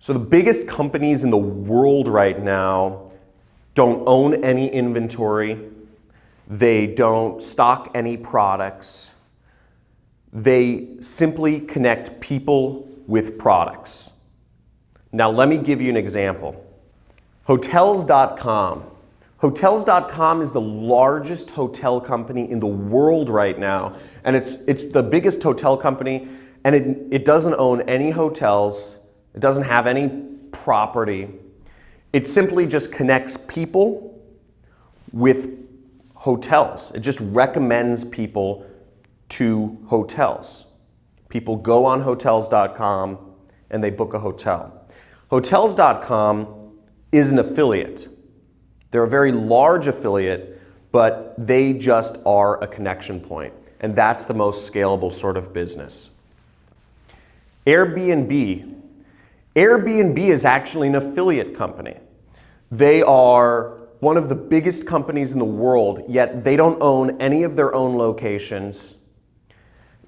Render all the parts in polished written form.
So the biggest companies in the world right now don't own any inventory. They don't stock any products. They simply connect people with products. Now let me give you an example. Hotels.com. Hotels.com is the largest hotel company in the world right now, and it's the biggest hotel company, and it doesn't own any hotels. It doesn't have any property. It simply just connects people with hotels. It just recommends people to hotels. People go on Hotels.com and they book a hotel. Hotels.com is an affiliate. They're a very large affiliate, but they just are a connection point. And that's the most scalable sort of business. Airbnb. Airbnb is actually an affiliate company. They are one of the biggest companies in the world, yet they don't own any of their own locations.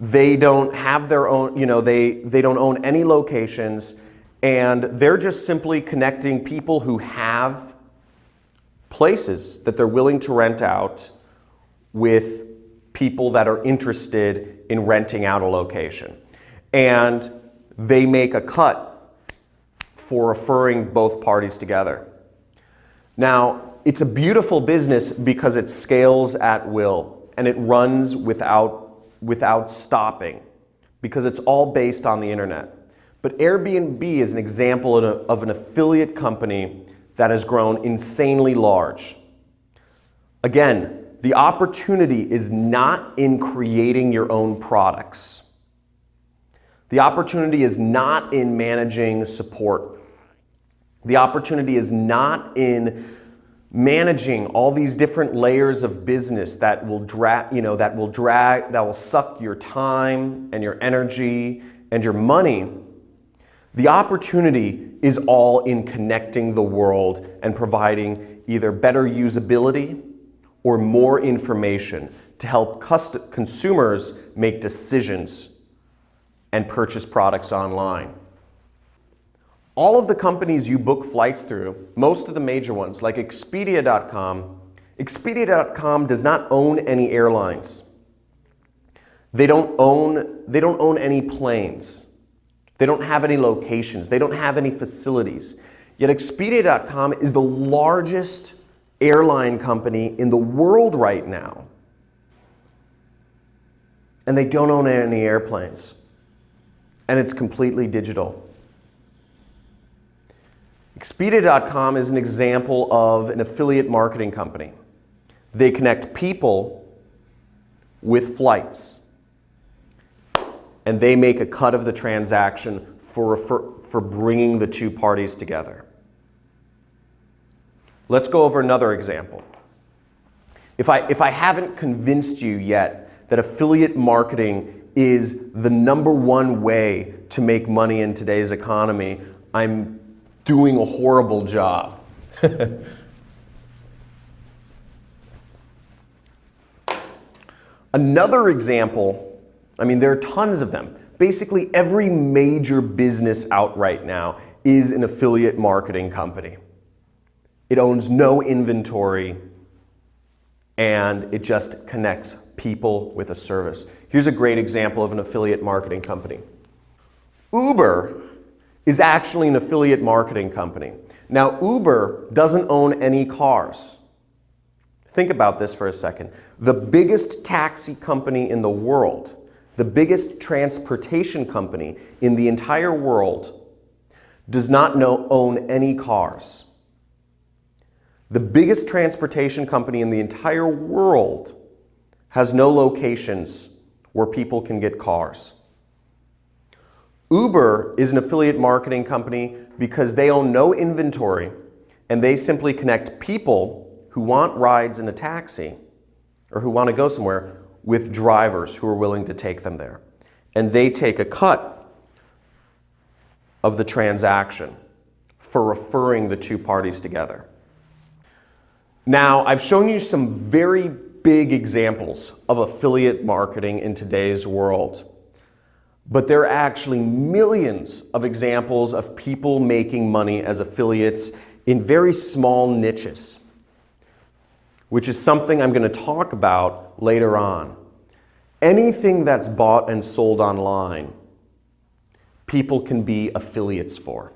They don't have their own, they don't own any locations, and they're just simply connecting people who have places that they're willing to rent out with people that are interested in renting out a location. And they make a cut for referring both parties together. Now, it's a beautiful business because it scales at will and it runs without stopping because it's all based on the internet. But Airbnb is an example of an affiliate company that has grown insanely large. Again, the opportunity is not in creating your own products. The opportunity is not in managing support. The opportunity is not in managing all these different layers of business that will suck your time and your energy and your money. The opportunity is all in connecting the world and providing either better usability or more information to help consumers make decisions and purchase products online. All of the companies you book flights through, most of the major ones, like Expedia.com, Expedia.com does not own any airlines. They don't own any planes. They don't have any locations. They don't have any facilities. Yet Expedia.com is the largest airline company in the world right now. And they don't own any airplanes. And it's completely digital. Expedia.com is an example of an affiliate marketing company. They connect people with flights, and they make a cut of the transaction for bringing the two parties together. Let's go over another example. If I haven't convinced you yet that affiliate marketing is the #1 way to make money in today's economy, I'm doing a horrible job. Another example, there are tons of them. Basically every major business out right now is an affiliate marketing company. It owns no inventory and it just connects people with a service. Here's a great example of an affiliate marketing company. Uber is actually an affiliate marketing company. Now, Uber doesn't own any cars. Think about this for a second. The biggest taxi company in the world, the biggest transportation company in the entire world, does not own any cars. The biggest transportation company in the entire world has no locations where people can get cars. Uber is an affiliate marketing company because they own no inventory and they simply connect people who want rides in a taxi or who want to go somewhere with drivers who are willing to take them there. And they take a cut of the transaction for referring the two parties together. Now, I've shown you some very big examples of affiliate marketing in today's world. But there are actually millions of examples of people making money as affiliates in very small niches, which is something I'm going to talk about later on. Anything that's bought and sold online, people can be affiliates for.